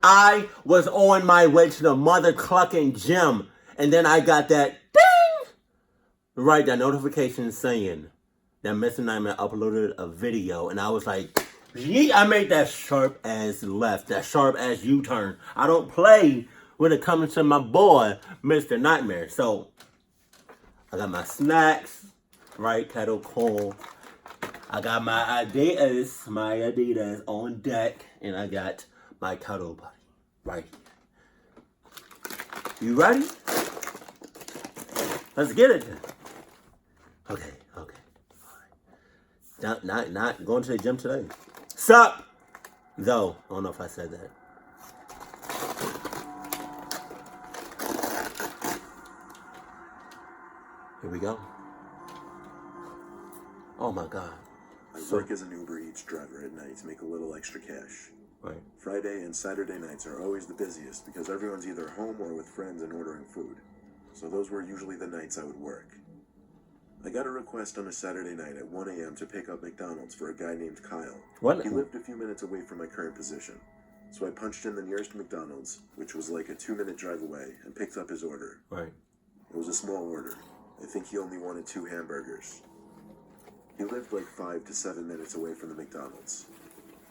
I was on my way to the mother clucking gym, and then I got that ding! Right, that notification saying that Mr. Nightmare uploaded a video, and I was like, yeet, I made that sharp ass left, that sharp ass U-turn. I don't play when it comes to my boy, Mr. Nightmare. So, I got my snacks, right, kettle corn. I got my Adidas on deck, and I got my cuddle buddy right here. You ready? Let's get it then. Okay. All right. Not going to the gym today. Sup? Though, I don't know if I said that. Here we go. Oh my God. I work as an Uber Eats driver at night to make a little extra cash. Right. Friday and Saturday nights are always the busiest because everyone's either home or with friends and ordering food. So those were usually the nights I would work. I got a request on a Saturday night at 1 a.m. to pick up McDonald's for a guy named Kyle. What? He lived a few minutes away from my current position. So I punched in the nearest McDonald's, which was like a 2-minute drive away, and picked up his order. Right. It was a small order. I think he only wanted 2 hamburgers. He lived like 5 to 7 minutes away from the McDonald's.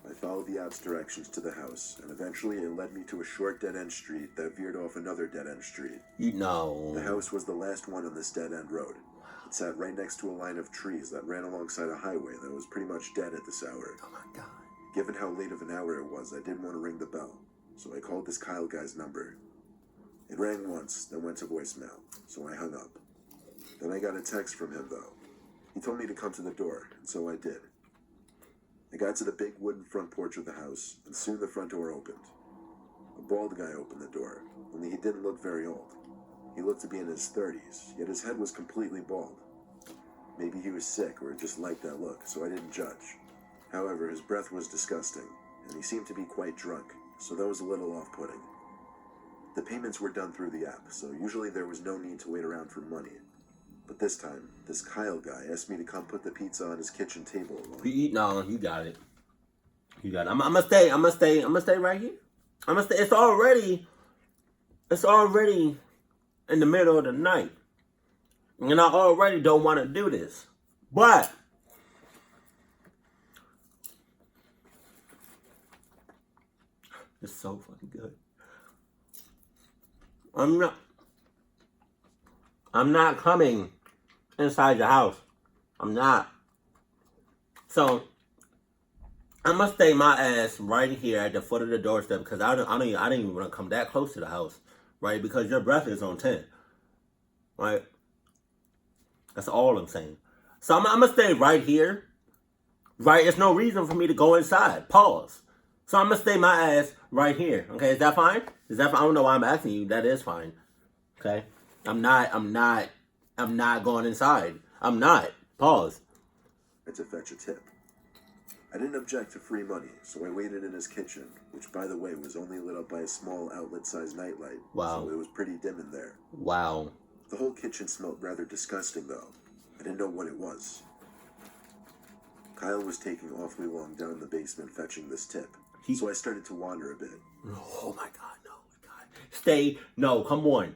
I followed the app's directions to the house, and eventually it led me to a short dead-end street that veered off another dead-end street. No. The house was the last one on this dead-end road. It sat right next to a line of trees that ran alongside a highway that was pretty much dead at this hour. Oh my God. Given how late of an hour it was, I didn't want to ring the bell, so I called this Kyle guy's number. It rang once, then went to voicemail, so I hung up. Then I got a text from him, though. He told me to come to the door, and so I did. I got to the big wooden front porch of the house, and soon the front door opened. A bald guy opened the door, only he didn't look very old. He looked to be in his 30s, yet his head was completely bald. Maybe he was sick or just liked that look, so I didn't judge. However, his breath was disgusting, and he seemed to be quite drunk, so that was a little off-putting. The payments were done through the app, so usually there was no need to wait around for money. But this time, this Kyle guy asked me to come put the pizza on his kitchen table alone. No, you got it. You got it. I'm gonna stay right here. I'm gonna stay. It's already in the middle of the night. And I already don't want to do this. But it's so fucking good. I'm not coming inside your house. I'm not. So I'm gonna stay my ass right here at the foot of the doorstep because I didn't even want to come that close to the house, right? Because your breath is on 10, right? That's all I'm saying. So I'm gonna stay right here, right? There's no reason for me to go inside. Pause. So I'm gonna stay my ass right here. Okay, is that fine? Is that fine? I don't know why I'm asking you. That is fine. Okay. I'm not going inside. I'm not. Pause. To fetch a tip. I didn't object to free money, so I waited in his kitchen, which by the way was only lit up by a small outlet-sized nightlight. Wow. So it was pretty dim in there. Wow. The whole kitchen smelled rather disgusting though. I didn't know what it was. Kyle was taking awfully long down in the basement fetching this tip. So I started to wander a bit. Oh my God, no, God. Stay. No, come on.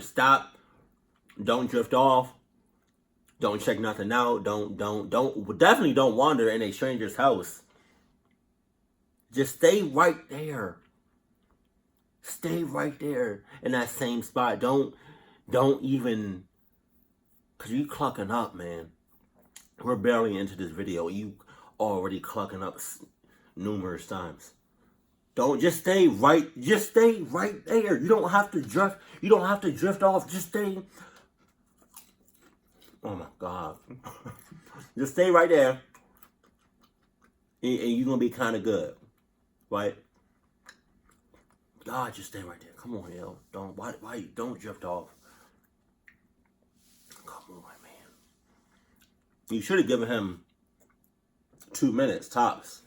Stop. Don't drift off. Don't check nothing out. Definitely don't wander in a stranger's house. Just stay right there. Stay right there in that same spot. Don't even, cause you clucking up, man. We're barely into this video. You already clucking up numerous times. Just stay right there. You don't have to drift off. Just stay. Oh my God. Just stay right there. And you're gonna be kinda good. Right? God, just stay right there. Come on, yo. Don't drift off. Come on, man. You should have given him 2 minutes tops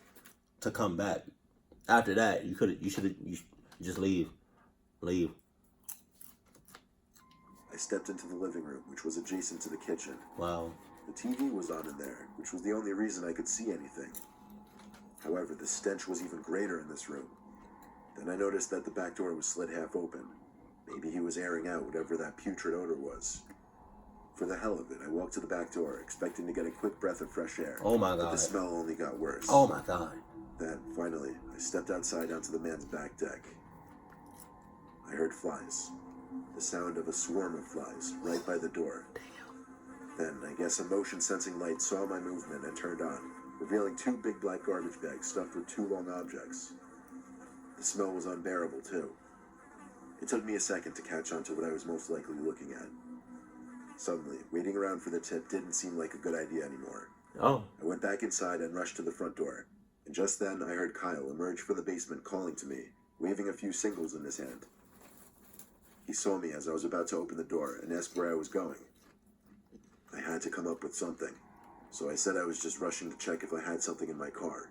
to come back. After that, you should just leave. I stepped into the living room, which was adjacent to the kitchen. Wow. The TV was on in there, which was the only reason I could see anything. However, the stench was even greater in this room. Then I noticed that the back door was slid half open. Maybe he was airing out whatever that putrid odor was. For the hell of it, I walked to the back door, expecting to get a quick breath of fresh air. Oh my But God. the smell only got worse. Oh my God. Then, finally, I stepped outside onto the man's back deck. I heard flies. The sound of a swarm of flies right by the door. Then, I guess a motion-sensing light saw my movement and turned on, revealing 2 big black garbage bags stuffed with 2 long objects. The smell was unbearable, too. It took me a second to catch on to what I was most likely looking at. Suddenly, waiting around for the tip didn't seem like a good idea anymore. Oh. I went back inside and rushed to the front door. And just then, I heard Kyle emerge from the basement calling to me, waving a few singles in his hand. He saw me as I was about to open the door and asked where I was going. I had to come up with something, so I said I was just rushing to check if I had something in my car.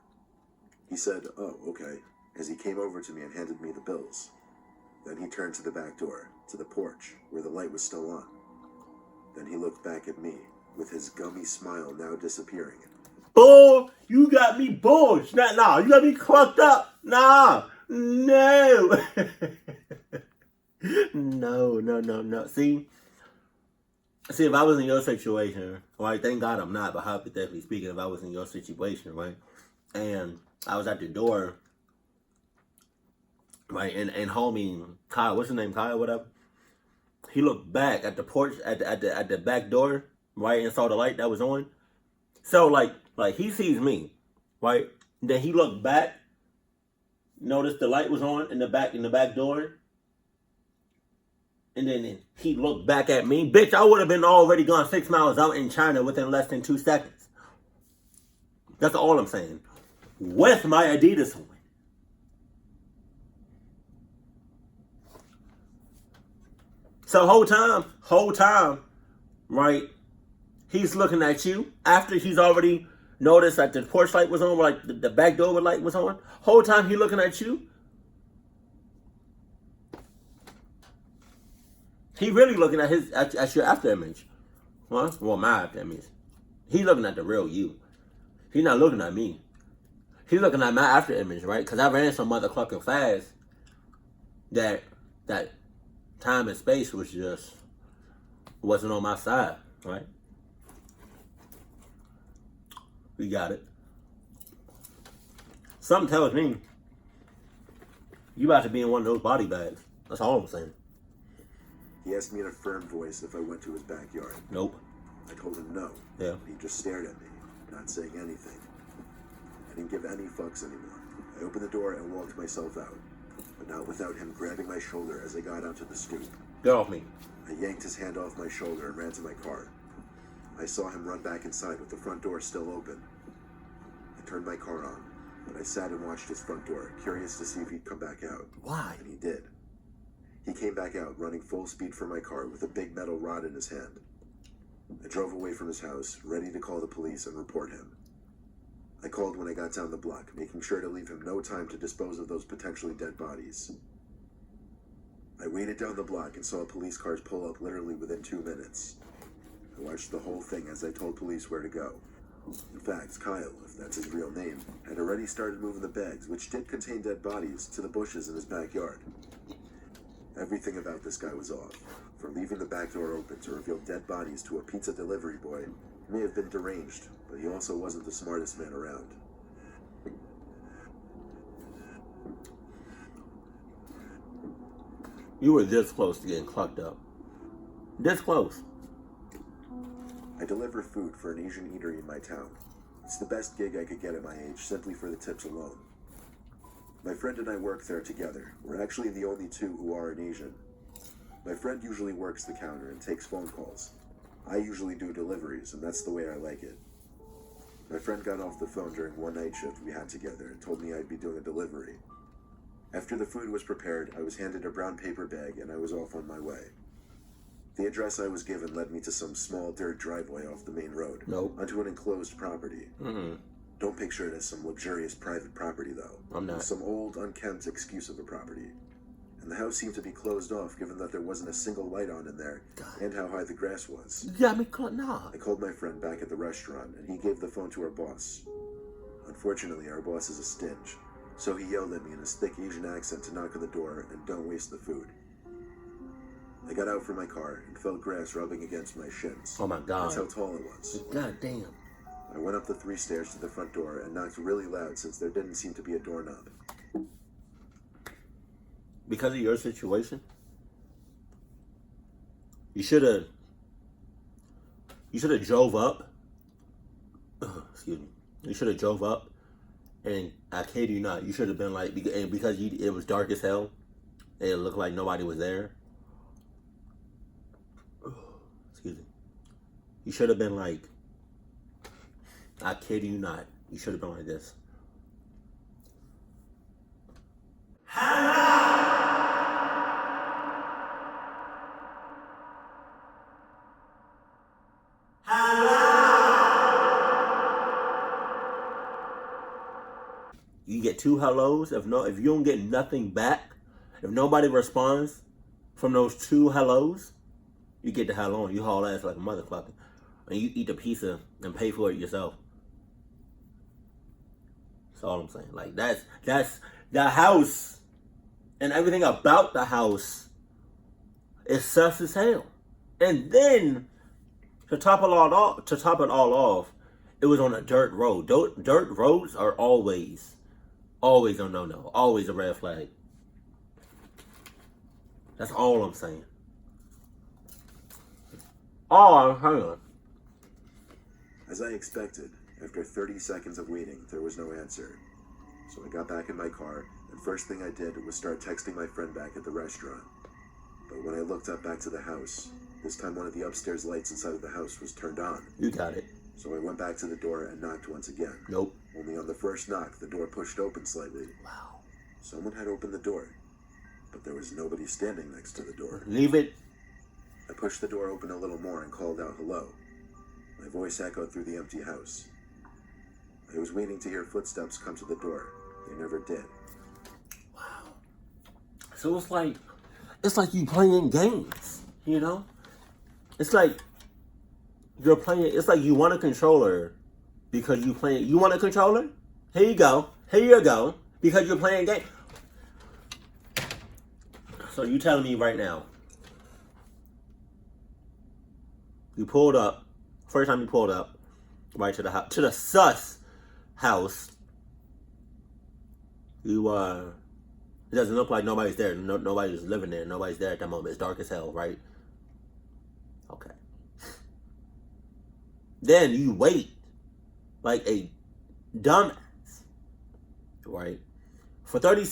He said, "Oh, okay," as he came over to me and handed me the bills. Then he turned to the back door, to the porch, where the light was still on. Then he looked back at me, with his gummy smile now disappearing. Bull, you got me bulged. Nah, you got me clucked up. Nah, no. No. See, if I was in your situation, right, thank God I'm not, but hypothetically speaking, if I was in your situation, right, and I was at the door, right, and homie, Kyle, what's his name, Kyle, whatever, he looked back at the porch, at the back door, right, and saw the light that was on. So, like he sees me, right, then he looked back, noticed the light was on in the back door, and then he looked back at me. Bitch, I would have been already gone 6 miles out in China within less than 2 seconds. That's all I'm saying. With my Adidas on. So whole time, right, he's looking at you after he's already noticed that the porch light was on, like the back door light was on. Whole time he looking at you. He really looking at your after image. Huh? Well, my after image. He's looking at the real you. He's not looking at me. He's looking at my after image, right? Because I ran so motherfucking fast that time and space wasn't on my side, right? We got it. Something tells me you about to be in one of those body bags. That's all I'm saying. He asked me in a firm voice if I went to his backyard. Nope. I told him no. Yeah. He just stared at me, not saying anything. I didn't give any fucks anymore. I opened the door and walked myself out, but not without him grabbing my shoulder as I got onto the stoop. Get off me. I yanked his hand off my shoulder and ran to my car. I saw him run back inside with the front door still open. I turned my car on, but I sat and watched his front door, curious to see if he'd come back out. Why? And he did. He came back out, running full speed for my car with a big metal rod in his hand. I drove away from his house, ready to call the police and report him. I called when I got down the block, making sure to leave him no time to dispose of those potentially dead bodies. I waited down the block and saw police cars pull up literally within 2 minutes. I watched the whole thing as I told police where to go. In fact, Kyle, if that's his real name, had already started moving the bags, which did contain dead bodies, to the bushes in his backyard. Everything about this guy was off. From leaving the back door open to reveal dead bodies to a pizza delivery boy, he may have been deranged, but he also wasn't the smartest man around. You were this close to getting clucked up. This close. I deliver food for an Asian eatery in my town. It's the best gig I could get at my age, simply for the tips alone. My friend and I work there together. We're actually the only two who are an Asian. My friend usually works the counter and takes phone calls. I usually do deliveries, and that's the way I like it. My friend got off the phone during one night shift we had together and told me I'd be doing a delivery. After the food was prepared, I was handed a brown paper bag and I was off on my way. The address I was given led me to some small dirt driveway off the main road, Nope. onto an enclosed property. Mm-mm. Don't picture it as some luxurious private property, though. I'm not. It was some old, unkempt excuse of a property. And the house seemed to be closed off, given that there wasn't a single light on in there, God. and how high the grass was. You got me clucked. Nah. I called my friend back at the restaurant, and he gave the phone to our boss. Unfortunately, our boss is a stinge. So he yelled at me in his thick Asian accent to knock on the door and don't waste the food. I got out from my car and felt grass rubbing against my shins. Oh my God. That's how tall it was. God damn. I went up the 3 stairs to the front door and knocked really loud since there didn't seem to be a doorknob. Because of your situation, you should have drove up. Excuse me. You should have drove up, and I kid you not, you should have been like, and because it was dark as hell, and it looked like nobody was there. Excuse me. You should have been like, I kid you not, you should have been like this. You get 2 hellos. If you don't get nothing back, if nobody responds from those 2 hellos, you get the hell on. You haul ass like a motherfucker, and you eat the pizza and pay for it yourself. That's all I'm saying. Like that's the house, and everything about the house is sus as hell. And then to top it all off, it was on a dirt road. Dirt roads are always a no-no. Always a red flag. That's all I'm saying. All I'm saying. As I expected, after 30 seconds of waiting, there was no answer. So I got back in my car, and first thing I did was start texting my friend back at the restaurant. But when I looked up back to the house, this time one of the upstairs lights inside of the house was turned on. You got it. So I went back to the door and knocked once again. Nope. Only on the first knock, the door pushed open slightly. Wow. Someone had opened the door, but there was nobody standing next to the door. Leave it. I pushed the door open a little more and called out hello. My voice echoed through the empty house. I was waiting to hear footsteps come to the door. They never did. Wow. So it's like you playing games, you know? It's like you're playing, it's like you want a controller because you want a controller? Here you go. Because you're playing game. So you telling me right now, you pulled up, first time you pulled up, right to the house, to the sus house, it doesn't look like nobody's there. Nobody's living there. Nobody's there at that moment. It's dark as hell, right? Okay. Then you wait like a dumbass, right? For 30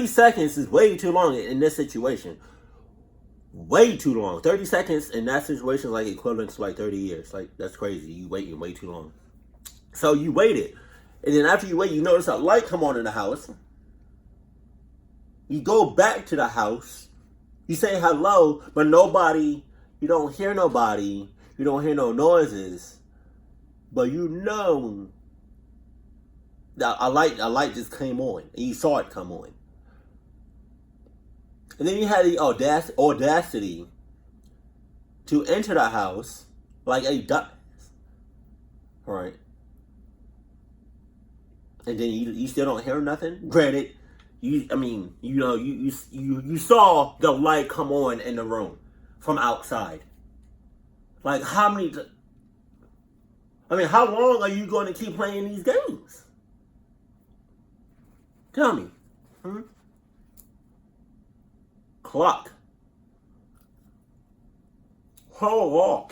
seconds is way too long in this situation. Way too long. 30 seconds in that situation is like equivalent to like 30 years. Like, that's crazy. You waiting way too long. So you waited. And then after you wait, you notice a light come on in the house. You go back to the house. You say hello, but nobody, you don't hear nobody. You don't hear no noises. But you know that a light just came on. And you saw it come on. And then you had the audacity to enter the house like a dumbass. Right? And then you still don't hear nothing? Granted, you saw the light come on in the room from outside. Like how long are you going to keep playing these games? Tell me. Clock. Hold on.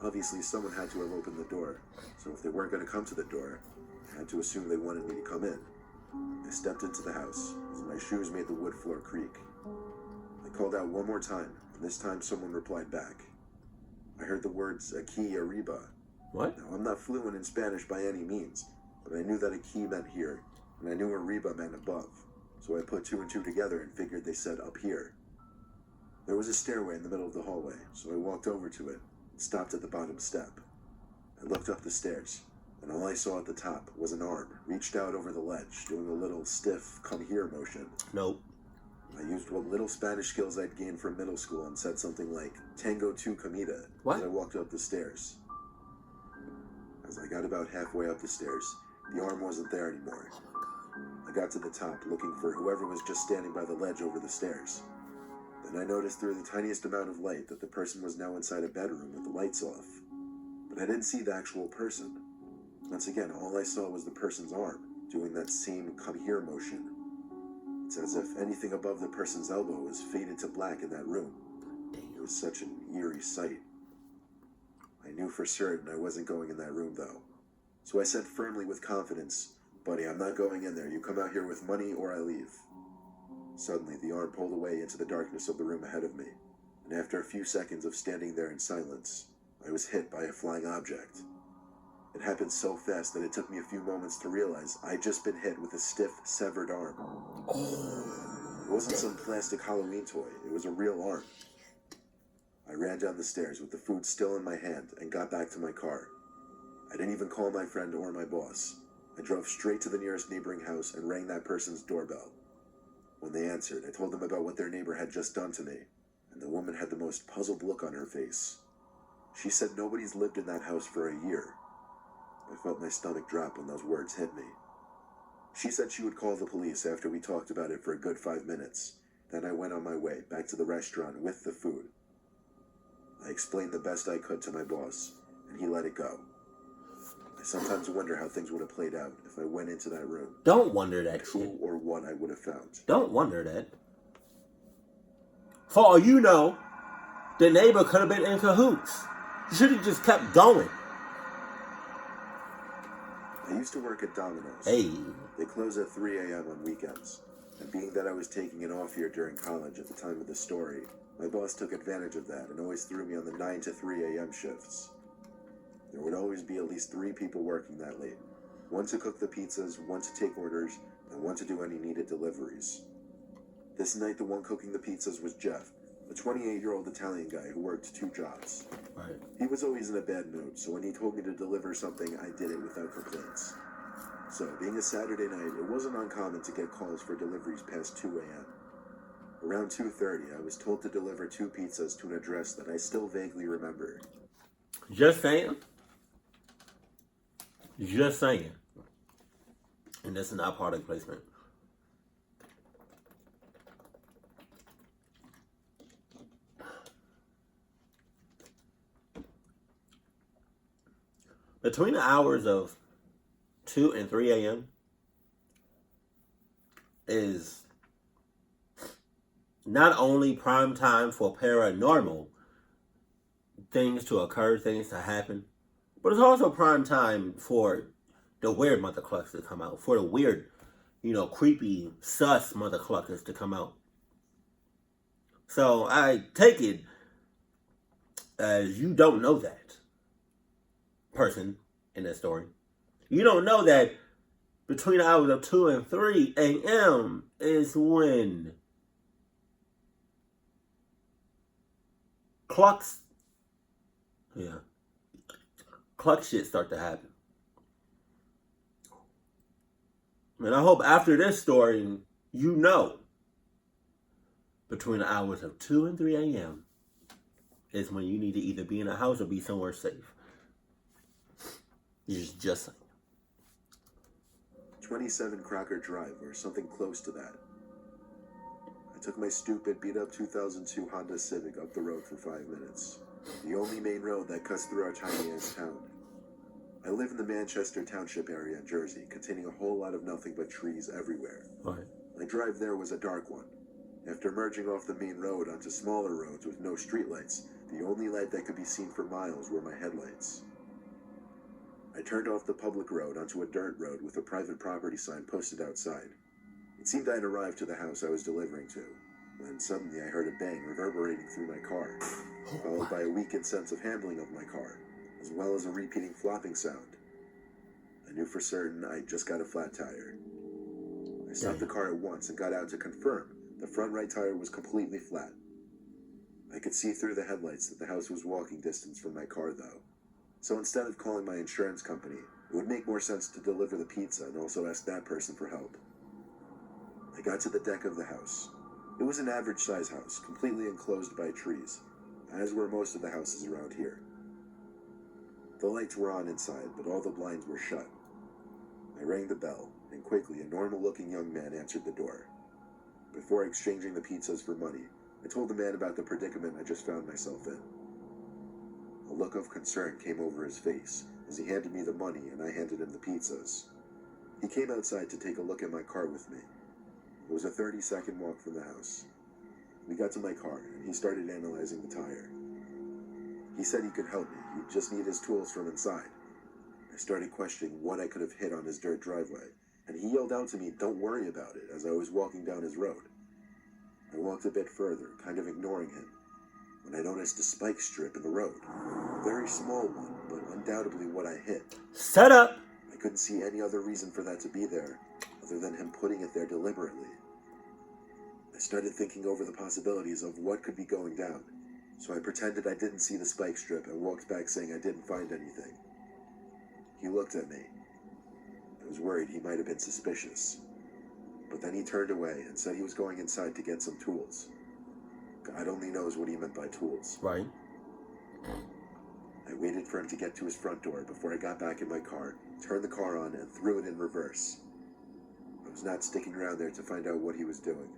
Obviously, someone had to have opened the door. So if they weren't going to come to the door, I had to assume they wanted me to come in. I stepped into the house as my shoes made the wood floor creak. I called out one more time, and this time someone replied back. I heard the words aquí arriba. What? Now, I'm not fluent in Spanish by any means, but I knew that aquí meant here, and I knew arriba meant above. So I put 2 and 2 together and figured they said up here. There was a stairway in the middle of the hallway, so I walked over to it and stopped at the bottom step. I looked up the stairs, and all I saw at the top was an arm reached out over the ledge, doing a little stiff come here motion. Nope. I used what little Spanish skills I'd gained from middle school and said something like, Tango tu comida, as I walked up the stairs. As I got about halfway up the stairs, the arm wasn't there anymore. Oh my God. I I got to the top, looking for whoever was just standing by the ledge over the stairs. Then I noticed through the tiniest amount of light that the person was now inside a bedroom with the lights off. But I didn't see the actual person. Once again, all I saw was the person's arm, doing that same come here motion. It's as if anything above the person's elbow was faded to black in that room. It was such an eerie sight. I knew for certain I wasn't going in that room, though. So I said firmly with confidence, "Buddy, I'm not going in there. You come out here with money or I leave." Suddenly, the arm pulled away into the darkness of the room ahead of me, and after a few seconds of standing there in silence, I was hit by a flying object. It happened so fast that it took me a few moments to realize I'd just been hit with a stiff, severed arm. It wasn't some plastic Halloween toy, it was a real arm. I ran down the stairs with the food still in my hand and got back to my car. I didn't even call my friend or my boss. I drove straight to the nearest neighboring house and rang that person's doorbell. When they answered, I told them about what their neighbor had just done to me, and the woman had the most puzzled look on her face. She said nobody's lived in that house for a year. I felt my stomach drop when those words hit me. She said she would call the police after we talked about it for a good 5 minutes. Then I went on my way back to the restaurant with the food. I explained the best I could to my boss, and he let it go. I sometimes wonder how things would have played out if I went into that room. Don't wonder that Who shit. or what I would have found. Don't wonder that. For all you know, the neighbor could have been in cahoots. You should have just kept going. I used to work at Domino's. Hey. They close at 3 a.m. on weekends. And being that I was taking an off year during college at the time of the story, my boss took advantage of that and always threw me on the 9 to 3 a.m. shifts. There would always be at least 3 people working that late. One to cook the pizzas, one to take orders, and one to do any needed deliveries. This night, the one cooking the pizzas was Jeff, a 28-year-old Italian guy who worked 2 jobs. Right. He was always in a bad mood, so when he told me to deliver something, I did it without complaints. So, being a Saturday night, it wasn't uncommon to get calls for deliveries past 2 a.m. Around 2:30, I was told to deliver 2 pizzas to an address that I still vaguely remember. Just saying. Just saying. And this is not product placement. Between the hours of 2 and 3 a.m. is not only prime time for paranormal things to occur, things to happen, but it's also prime time for the weird mother cluckers to come out, for the weird, creepy, sus mother cluckers to come out. So I take it as you don't know that person in this story. You don't know that between the hours of 2 and 3 a.m. is when cluck shit start to happen. And I hope after this story, you know between the hours of 2 and 3 a.m. is when you need to either be in a house or be somewhere safe. Just saying. 27 Crocker Drive, or something close to that. I took my stupid, beat-up 2002 Honda Civic up the road for 5 minutes. The only main road that cuts through our tiny-ass town. I live in the Manchester Township area in Jersey, containing a whole lot of nothing but trees everywhere. Right. My drive there was a dark one. After merging off the main road onto smaller roads with no streetlights, the only light that could be seen for miles were my headlights. I turned off the public road onto a dirt road with a private property sign posted outside. It seemed I'd arrived to the house I was delivering to, when suddenly I heard a bang reverberating through my car, followed by a weakened sense of handling of my car, as well as a repeating flopping sound. I knew for certain I'd just got a flat tire. I stopped the car at once and got out to confirm the front right tire was completely flat. I could see through the headlights that the house was walking distance from my car, though. So instead of calling my insurance company, it would make more sense to deliver the pizza and also ask that person for help. I got to the deck of the house. It was an average-size house, completely enclosed by trees, as were most of the houses around here. The lights were on inside, but all the blinds were shut. I rang the bell, and quickly a normal-looking young man answered the door. Before exchanging the pizzas for money, I told the man about the predicament I just found myself in. A look of concern came over his face as he handed me the money and I handed him the pizzas. He came outside to take a look at my car with me. It was a 30-second walk from the house. We got to my car and he started analyzing the tire. He said he could help me, he'd just need his tools from inside. I started questioning what I could have hit on his dirt driveway, and he yelled out to me, "Don't worry about it," as I was walking down his road. I walked a bit further, kind of ignoring him, when I noticed a spike strip in the road. A very small one, but undoubtedly what I hit. Set up! I couldn't see any other reason for that to be there, other than him putting it there deliberately. I started thinking over the possibilities of what could be going down, so I pretended I didn't see the spike strip and walked back saying I didn't find anything. He looked at me. I was worried he might have been suspicious. But then he turned away and said he was going inside to get some tools. God only knows what he meant by tools. Right. I waited for him to get to his front door before I got back in my car, turned the car on, and threw it in reverse. I was not sticking around there to find out what he was doing.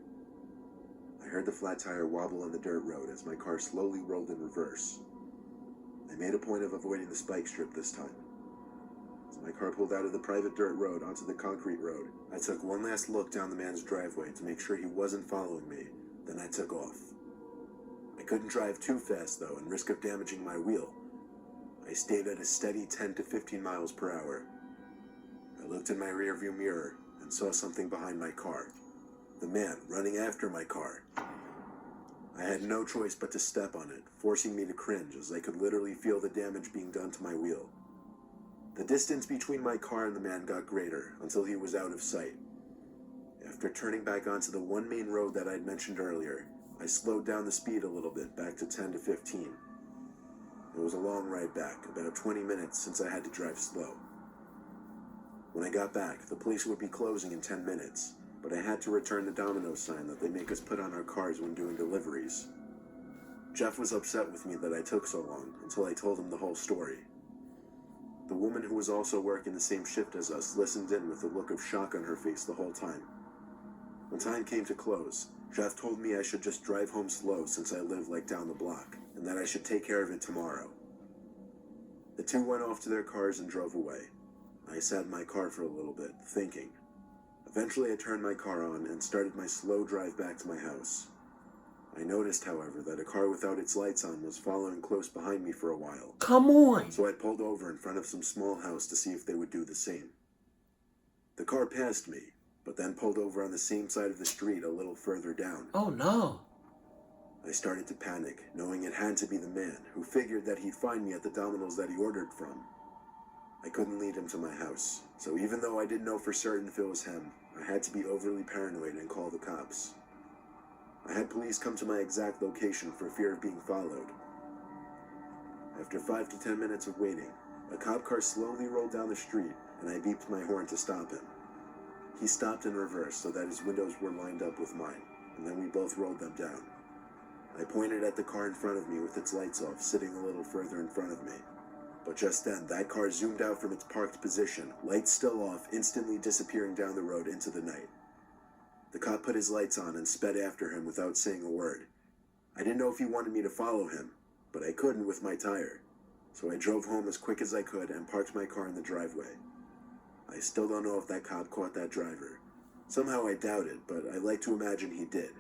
I heard the flat tire wobble on the dirt road as my car slowly rolled in reverse. I made a point of avoiding the spike strip this time. As my car pulled out of the private dirt road onto the concrete road, I took one last look down the man's driveway to make sure he wasn't following me, then I took off. I couldn't drive too fast though and risk of damaging my wheel. I stayed at a steady 10 to 15 miles per hour. I looked in my rearview mirror and saw something behind my car. The man running after my car. I had no choice but to step on it, forcing me to cringe as I could literally feel the damage being done to my wheel. The distance between my car and the man got greater until he was out of sight. After turning back onto the one main road that I'd mentioned earlier, I slowed down the speed a little bit, back to 10 to 15. It was a long ride back, about 20 minutes since I had to drive slow. When I got back, the place would be closing in 10 minutes, but I had to return the Domino's sign that they make us put on our cars when doing deliveries. Jeff was upset with me that I took so long until I told him the whole story. The woman who was also working the same shift as us listened in with a look of shock on her face the whole time. When time came to close, Jeff told me I should just drive home slow since I live like down the block, and that I should take care of it tomorrow. The two went off to their cars and drove away. I sat in my car for a little bit, thinking. Eventually I turned my car on and started my slow drive back to my house. I noticed, however, that a car without its lights on was following close behind me for a while. Come on! So I pulled over in front of some small house to see if they would do the same. The car passed me, but then pulled over on the same side of the street a little further down. Oh no! I started to panic, knowing it had to be the man, who figured that he'd find me at the Domino's that he ordered from. I couldn't lead him to my house, so even though I didn't know for certain if it was him, I had to be overly paranoid and call the cops. I had police come to my exact location for fear of being followed. After 5 to 10 minutes of waiting, a cop car slowly rolled down the street, and I beeped my horn to stop him. He stopped in reverse so that his windows were lined up with mine, and then we both rolled them down. I pointed at the car in front of me with its lights off, sitting a little further in front of me. But just then, that car zoomed out from its parked position, lights still off, instantly disappearing down the road into the night. The cop put his lights on and sped after him without saying a word. I didn't know if he wanted me to follow him, but I couldn't with my tire. So I drove home as quick as I could and parked my car in the driveway. I still don't know if that cop caught that driver. Somehow I doubt it, but I like to imagine he did.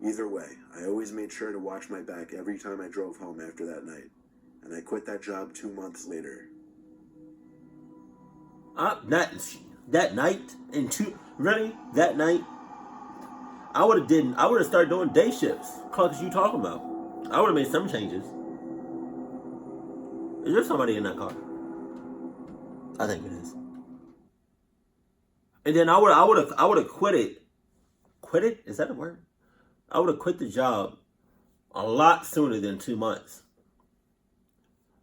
Either way, I always made sure to watch my back every time I drove home after that night, and I quit that job 2 months later. That night that night, I would have started doing day shifts. Cause you talking about, I would have made some changes. Is there somebody in that car? I think it is. And then I would have quit it. Quit it? Is that a word? I would have quit the job a lot sooner than 2 months.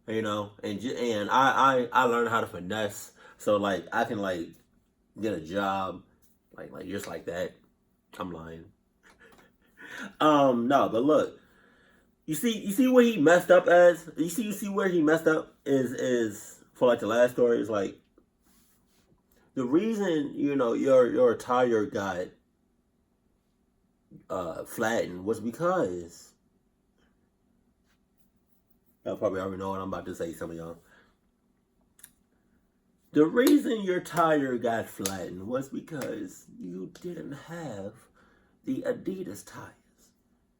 You know, and I learned how to finesse, so like I can like get a job like just like that. I'm lying. No, but look, you see where he messed up as. You see where he messed up is for like the last story is like The reason, your tire got flattened was because, y'all probably already know what I'm about to say, some of y'all. The reason your tire got flattened was because you didn't have the Adidas tires.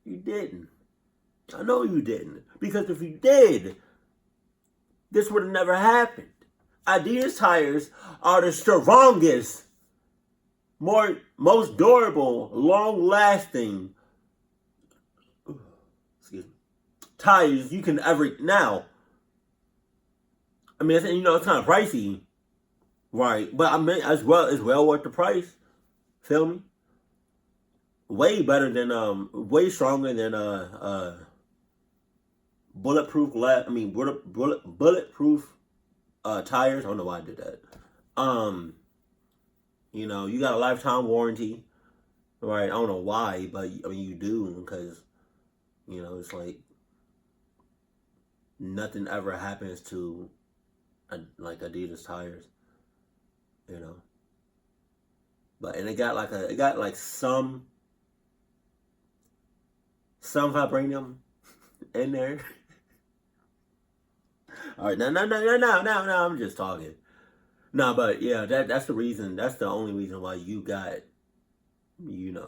You didn't. I know you didn't. Because if you did, this would have never happened. Adidas tires are the strongest, most durable, long-lasting tires you can ever. Now, I mean, it's kind of pricey, right? But I mean, it's well worth the price. Feel me? Way better than way stronger than bulletproof bulletproof tires. I don't know why I did that. You got a lifetime warranty, right? I don't know why, but I mean you do, because it's like nothing ever happens to like Adidas tires, But and it got like some vibranium in there. All right, now I'm just talking. No, but yeah, that's the reason. That's the only reason why you got, in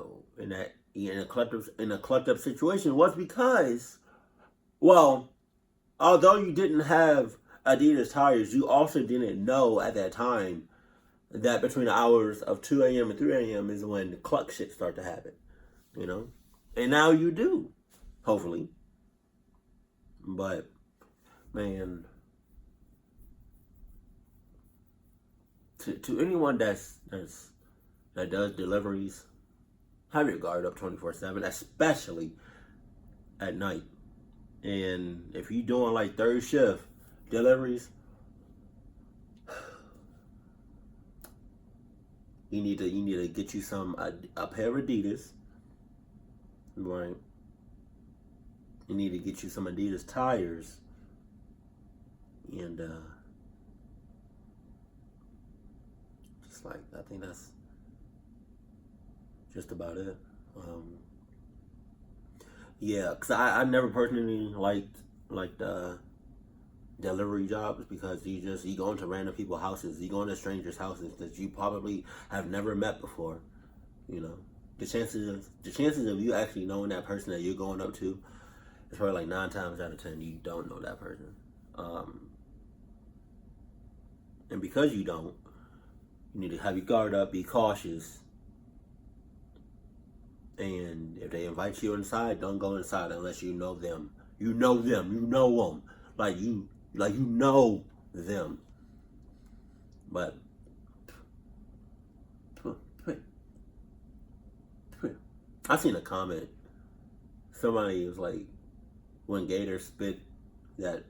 a collective situation was because, well, although you didn't have Adidas tires, you also didn't know at that time that between the hours of 2 a.m. and 3 a.m. is when the cluck shit start to happen, And now you do, hopefully. But, man, to anyone that does deliveries, have your guard up 24/7, especially at night. And if you're doing like third shift deliveries, you need to get you a pair of Adidas, right? You need to get you some Adidas tires, and just like I think that's just about it. Yeah, because I never personally liked delivery jobs, because you go into random people's houses, you go into strangers' houses that you probably have never met before. The chances of you actually knowing that person that you're going up to is probably like 9 times out of 10 you don't know that person. And because you don't, you need to have your guard up, be cautious. And if they invite you inside, don't go inside unless you know them. You know them. Like you know them. But I seen a comment. Somebody was like, when Gattor spit that,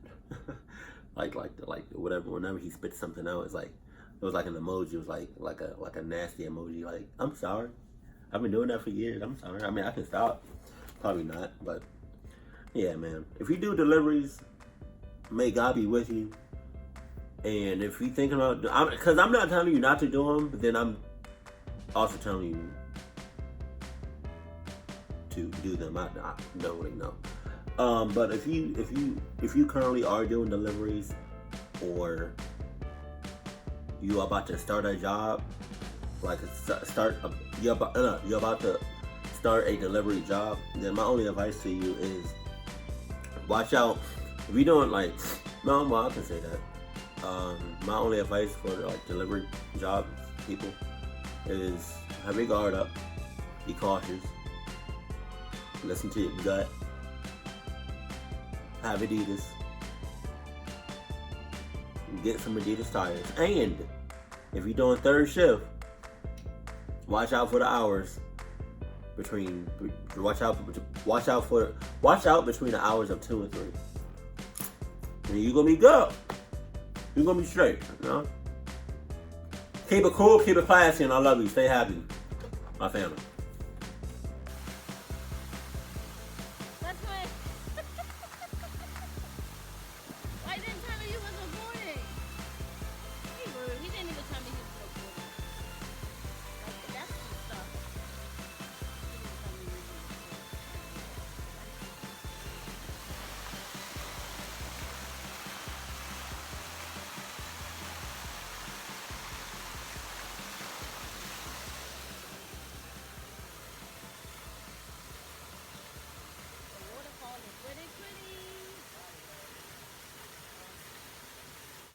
whenever he spit something out, it was like an emoji. It was like a nasty emoji. Like, I'm sorry. I've been doing that for years. I'm sorry. I mean, I can stop. Probably not. But, yeah, man. If you do deliveries, may God be with you. And if you're thinking about... Because I'm not telling you not to do them, but then I'm also telling you to do them. I don't really know. But if you currently are doing deliveries, or you are about to start a job, you're about to start a delivery job, then my only advice to you is watch out. If you're doing I can say that. My only advice for delivery job people is have your guard up, be cautious, listen to your gut, have Adidas, get some Adidas tires, and if you're doing third shift, watch out for the hours between. Watch out between the hours of 2 and 3. And you're gonna be good. You're gonna be straight. Keep it cool, keep it classy, and I love you. Stay happy, my family.